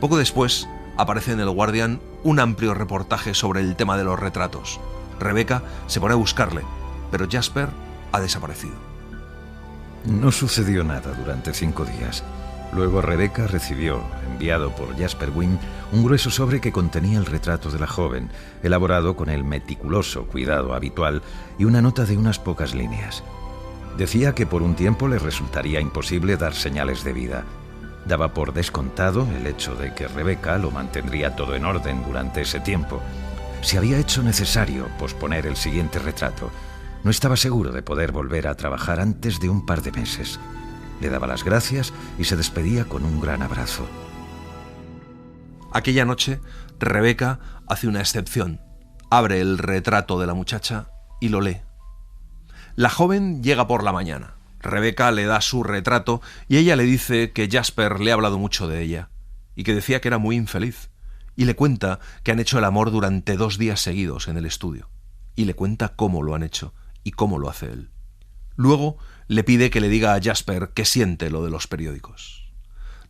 Poco después aparece en el Guardian un amplio reportaje sobre el tema de los retratos. Rebecca se pone a buscarle, pero Jasper ha desaparecido. No sucedió nada durante 5 días. Luego Rebecca recibió, enviado por Jasper Wynne, un grueso sobre que contenía el retrato de la joven, elaborado con el meticuloso cuidado habitual y una nota de unas pocas líneas. Decía que por un tiempo le resultaría imposible dar señales de vida. Daba por descontado el hecho de que Rebecca lo mantendría todo en orden durante ese tiempo. Se había hecho necesario posponer el siguiente retrato. No estaba seguro de poder volver a trabajar antes de un par de meses. Le daba las gracias y se despedía con un gran abrazo. Aquella noche, Rebecca hace una excepción. Abre el retrato de la muchacha y lo lee. La joven llega por la mañana. Rebecca le da su retrato y ella le dice que Jasper le ha hablado mucho de ella y que decía que era muy infeliz. Y le cuenta que han hecho el amor durante 2 días seguidos en el estudio. Y le cuenta cómo lo han hecho y cómo lo hace él. Luego le pide que le diga a Jasper que siente lo de los periódicos.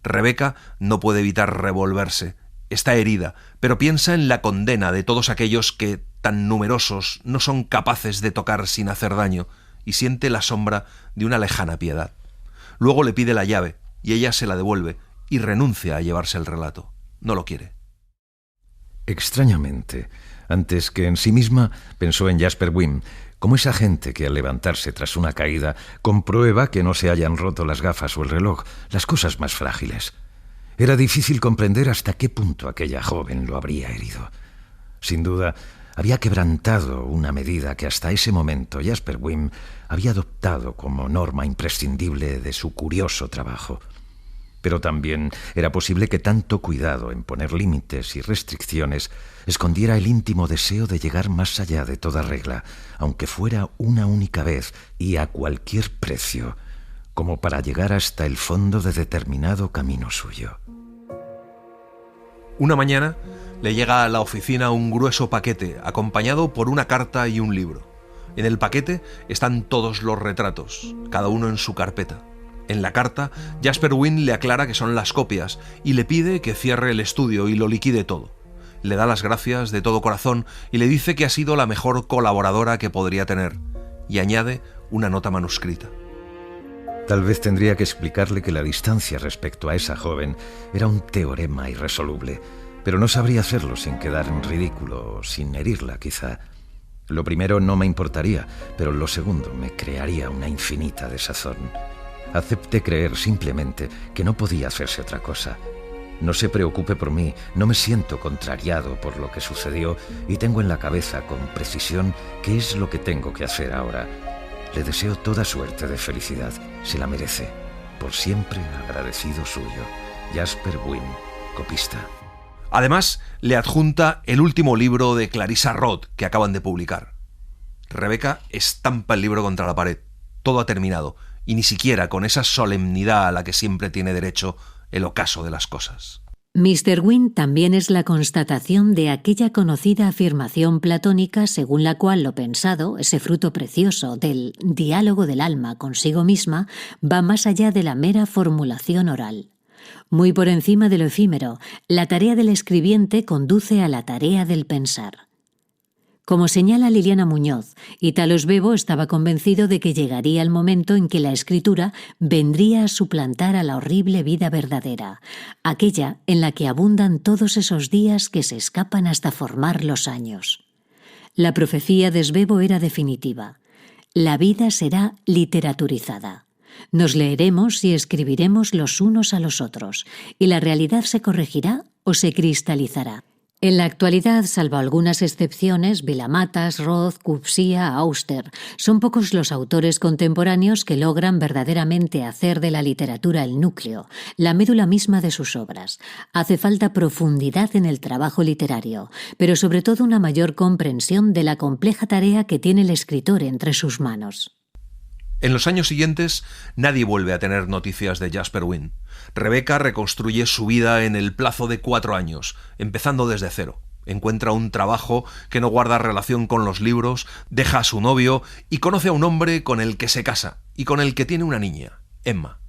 Rebecca no puede evitar revolverse. Está herida, pero piensa en la condena de todos aquellos que, tan numerosos, no son capaces de tocar sin hacer daño, y siente la sombra de una lejana piedad. Luego le pide la llave, y ella se la devuelve, y renuncia a llevarse el relato. No lo quiere. Extrañamente, antes que en sí misma, pensó en Jasper Wynne, como esa gente que al levantarse tras una caída comprueba que no se hayan roto las gafas o el reloj, las cosas más frágiles. Era difícil comprender hasta qué punto aquella joven lo habría herido. Sin duda, había quebrantado una medida que hasta ese momento Jasper Wynne había adoptado como norma imprescindible de su curioso trabajo. Pero también era posible que tanto cuidado en poner límites y restricciones escondiera el íntimo deseo de llegar más allá de toda regla, aunque fuera una única vez y a cualquier precio, como para llegar hasta el fondo de determinado camino suyo. Una mañana le llega a la oficina un grueso paquete acompañado por una carta y un libro. En el paquete están todos los retratos, cada uno en su carpeta. En la carta, Jasper Wynne le aclara que son las copias y le pide que cierre el estudio y lo liquide todo. Le da las gracias de todo corazón y le dice que ha sido la mejor colaboradora que podría tener, y añade una nota manuscrita. Tal vez tendría que explicarle que la distancia respecto a esa joven era un teorema irresoluble, pero no sabría hacerlo sin quedar en ridículo o sin herirla, quizá. Lo primero no me importaría, pero lo segundo me crearía una infinita desazón. Acepté creer simplemente que no podía hacerse otra cosa. No se preocupe por mí, no me siento contrariado por lo que sucedió y tengo en la cabeza con precisión qué es lo que tengo que hacer ahora. Le deseo toda suerte de felicidad, se la merece. Por siempre agradecido suyo, Jasper Wynne, copista. Además, le adjunta el último libro de Clarissa Roth que acaban de publicar. Rebecca estampa el libro contra la pared. Todo ha terminado, y ni siquiera con esa solemnidad a la que siempre tiene derecho el ocaso de las cosas. Mr. Wynne también es la constatación de aquella conocida afirmación platónica según la cual lo pensado, ese fruto precioso del diálogo del alma consigo misma, va más allá de la mera formulación oral. Muy por encima de lo efímero, la tarea del escribiente conduce a la tarea del pensar. Como señala Liliana Muñoz, Italo Svevo estaba convencido de que llegaría el momento en que la escritura vendría a suplantar a la horrible vida verdadera, aquella en la que abundan todos esos días que se escapan hasta formar los años. La profecía de Svevo era definitiva. La vida será literaturizada. Nos leeremos y escribiremos los unos a los otros, y la realidad se corregirá o se cristalizará. En la actualidad, salvo algunas excepciones, Vilamatas, Roth, Cupsia, Auster, son pocos los autores contemporáneos que logran verdaderamente hacer de la literatura el núcleo, la médula misma de sus obras. Hace falta profundidad en el trabajo literario, pero sobre todo una mayor comprensión de la compleja tarea que tiene el escritor entre sus manos. En los años siguientes, nadie vuelve a tener noticias de Jasper Wynne. Rebecca reconstruye su vida en el plazo de 4 años, empezando desde cero. Encuentra un trabajo que no guarda relación con los libros, deja a su novio y conoce a un hombre con el que se casa y con el que tiene una niña, Emma.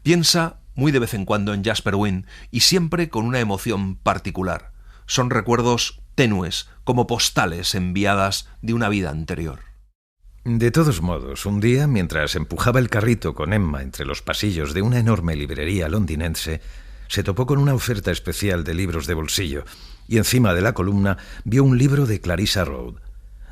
Piensa muy de vez en cuando en Jasper Wynne y siempre con una emoción particular. Son recuerdos tenues, como postales enviadas de una vida anterior. De todos modos, un día, mientras empujaba el carrito con Emma entre los pasillos de una enorme librería londinense, se topó con una oferta especial de libros de bolsillo y encima de la columna vio un libro de Clarissa Roth.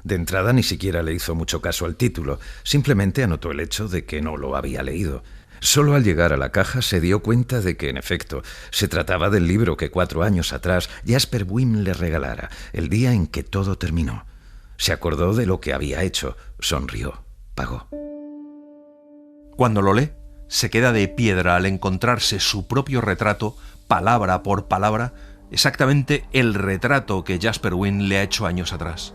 De entrada ni siquiera le hizo mucho caso al título, simplemente anotó el hecho de que no lo había leído. Solo al llegar a la caja se dio cuenta de que, en efecto, se trataba del libro que 4 años atrás Jasper Wynne le regalara, el día en que todo terminó. Se acordó de lo que había hecho, sonrió, pagó. Cuando lo lee, se queda de piedra al encontrarse su propio retrato, palabra por palabra, exactamente el retrato que Jasper Wynne le ha hecho años atrás.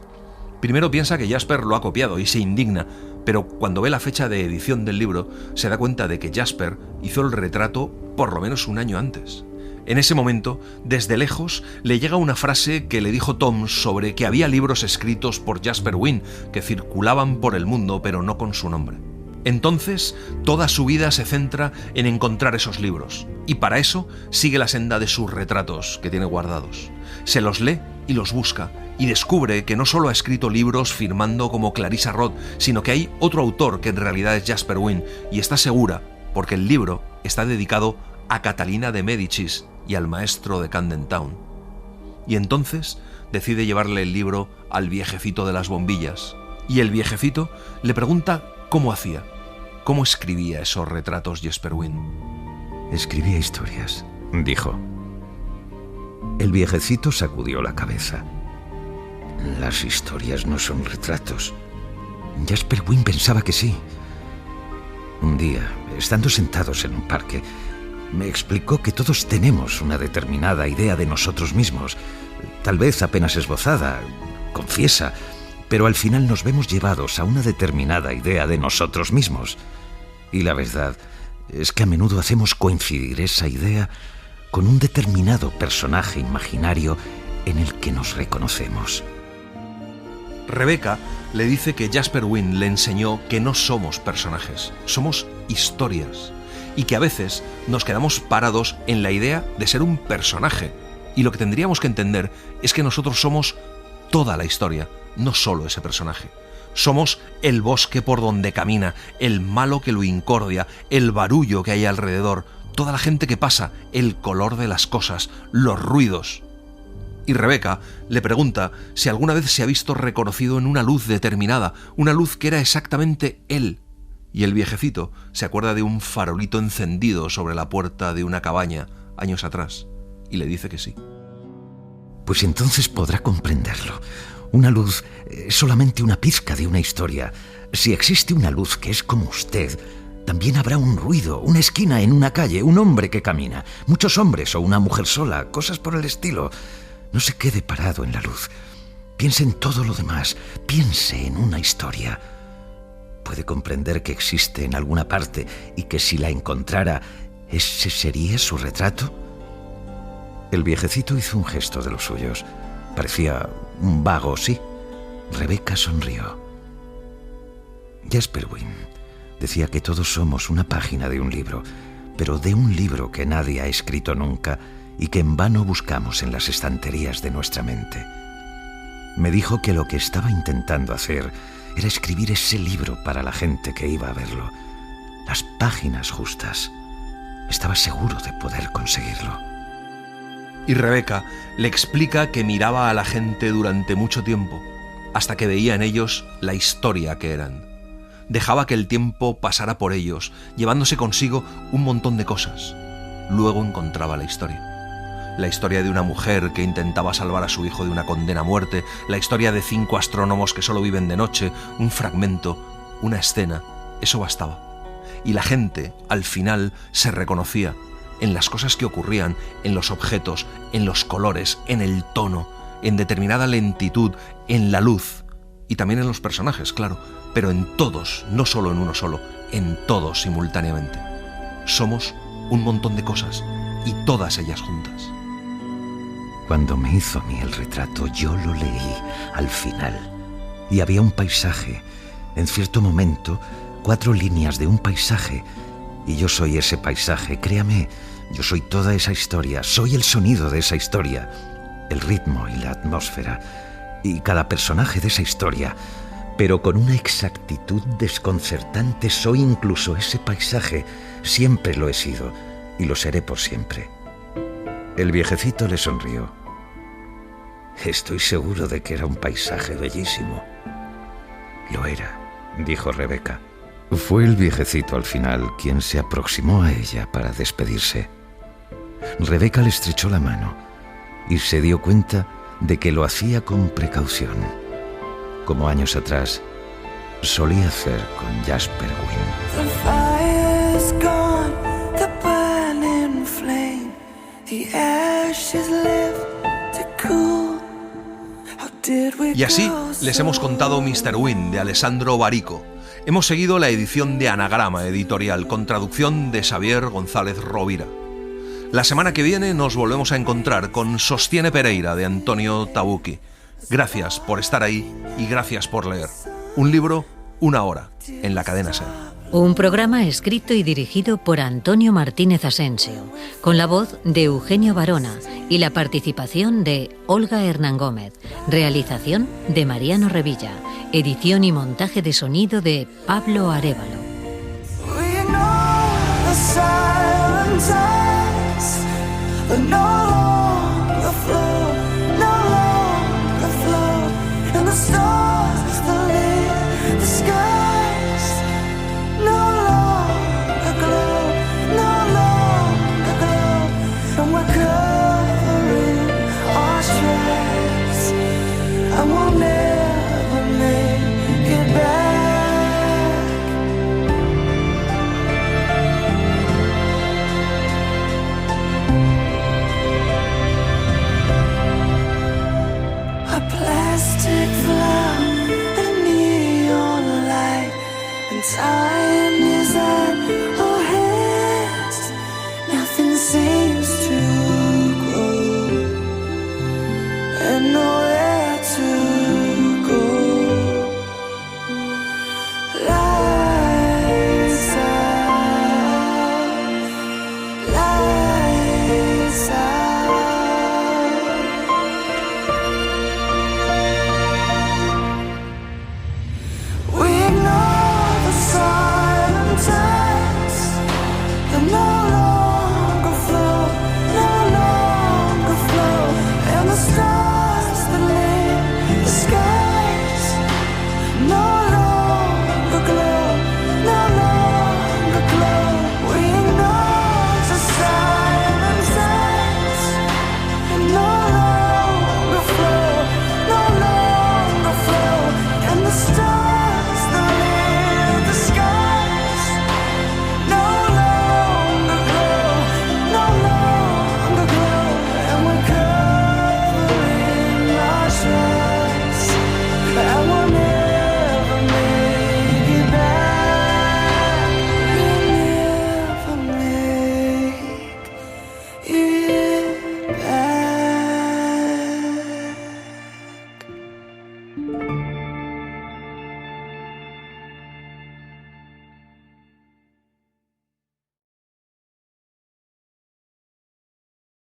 Primero piensa que Jasper lo ha copiado y se indigna, pero cuando ve la fecha de edición del libro, se da cuenta de que Jasper hizo el retrato por lo menos un año antes. En ese momento, desde lejos, le llega una frase que le dijo Tom sobre que había libros escritos por Jasper Wynne que circulaban por el mundo, pero no con su nombre. Entonces, toda su vida se centra en encontrar esos libros, y para eso sigue la senda de sus retratos que tiene guardados. Se los lee y los busca, y descubre que no solo ha escrito libros firmando como Clarissa Roth, sino que hay otro autor que en realidad es Jasper Wynne, y está segura, porque el libro está dedicado a Catalina de Médicis y al maestro de Camden Town. Y entonces decide llevarle el libro al viejecito de las bombillas, y el viejecito le pregunta cómo hacía, cómo escribía esos retratos Jasper Wynne. Escribía historias, dijo. El viejecito sacudió la cabeza. Las historias no son retratos. Jasper Wynne pensaba que sí. Un día, estando sentados en un parque, me explicó que todos tenemos una determinada idea de nosotros mismos, tal vez apenas esbozada, confiesa, pero al final nos vemos llevados a una determinada idea de nosotros mismos. Y la verdad es que a menudo hacemos coincidir esa idea con un determinado personaje imaginario en el que nos reconocemos. Rebecca le dice que Jasper Wynne le enseñó que no somos personajes, somos historias, y que a veces nos quedamos parados en la idea de ser un personaje, y lo que tendríamos que entender es que nosotros somos toda la historia, no solo ese personaje. Somos el bosque por donde camina, el malo que lo incordia, el barullo que hay alrededor, toda la gente que pasa, el color de las cosas, los ruidos. Y Rebecca le pregunta si alguna vez se ha visto reconocido en una luz determinada, una luz que era exactamente él. Y el viejecito se acuerda de un farolito encendido sobre la puerta de una cabaña años atrás, y le dice que sí. Pues entonces podrá comprenderlo. Una luz es solamente una pizca de una historia. Si existe una luz que es como usted, también habrá un ruido, una esquina en una calle, un hombre que camina, muchos hombres o una mujer sola, cosas por el estilo. No se quede parado en la luz. Piense en todo lo demás. Piense en una historia. Puede comprender que existe en alguna parte y que si la encontrara, ¿ese sería su retrato? El viejecito hizo un gesto de los suyos. Parecía un vago sí. Rebecca sonrió. Jasper Wynne decía que todos somos una página de un libro, pero de un libro que nadie ha escrito nunca y que en vano buscamos en las estanterías de nuestra mente. Me dijo que lo que estaba intentando hacer era escribir ese libro para la gente que iba a verlo. Las páginas justas. Estaba seguro de poder conseguirlo. Y Rebecca le explica que miraba a la gente durante mucho tiempo, hasta que veía en ellos la historia que eran. Dejaba que el tiempo pasara por ellos, llevándose consigo un montón de cosas. Luego encontraba la historia. La historia de una mujer que intentaba salvar a su hijo de una condena a muerte, la historia de 5 astrónomos que solo viven de noche, un fragmento, una escena, eso bastaba. Y la gente, al final, se reconocía en las cosas que ocurrían, en los objetos, en los colores, en el tono, en determinada lentitud, en la luz, y también en los personajes, claro, pero en todos, no solo en uno solo, en todos simultáneamente. Somos un montón de cosas, y todas ellas juntas. Cuando me hizo a mí el retrato, yo lo leí al final. Y había un paisaje. En cierto momento, 4 líneas de un paisaje. Y yo soy ese paisaje, créame. Yo soy toda esa historia. Soy el sonido de esa historia. El ritmo y la atmósfera. Y cada personaje de esa historia. Pero con una exactitud desconcertante soy incluso ese paisaje. Siempre lo he sido. Y lo seré por siempre. El viejecito le sonrió. Estoy seguro de que era un paisaje bellísimo. Lo era, dijo Rebecca. Fue el viejecito al final quien se aproximó a ella para despedirse. Rebecca le estrechó la mano y se dio cuenta de que lo hacía con precaución, como años atrás solía hacer con Jasper Wynne. The fire's gone, the burning flame, the ashes left to cool. Y así les hemos contado Mr. Wynne de Alessandro Barico. Hemos seguido la edición de Anagrama Editorial con traducción de Xavier González Rovira. La semana que viene nos volvemos a encontrar con Sostiene Pereira de Antonio Tabucchi. Gracias por estar ahí y gracias por leer. Un libro, una hora, en la cadena SER. Un programa escrito y dirigido por Antonio Martínez Asensio, con la voz de Eugenio Barona y la participación de Olga Hernán Gómez, realización de Mariano Revilla, edición y montaje de sonido de Pablo Arévalo. We know the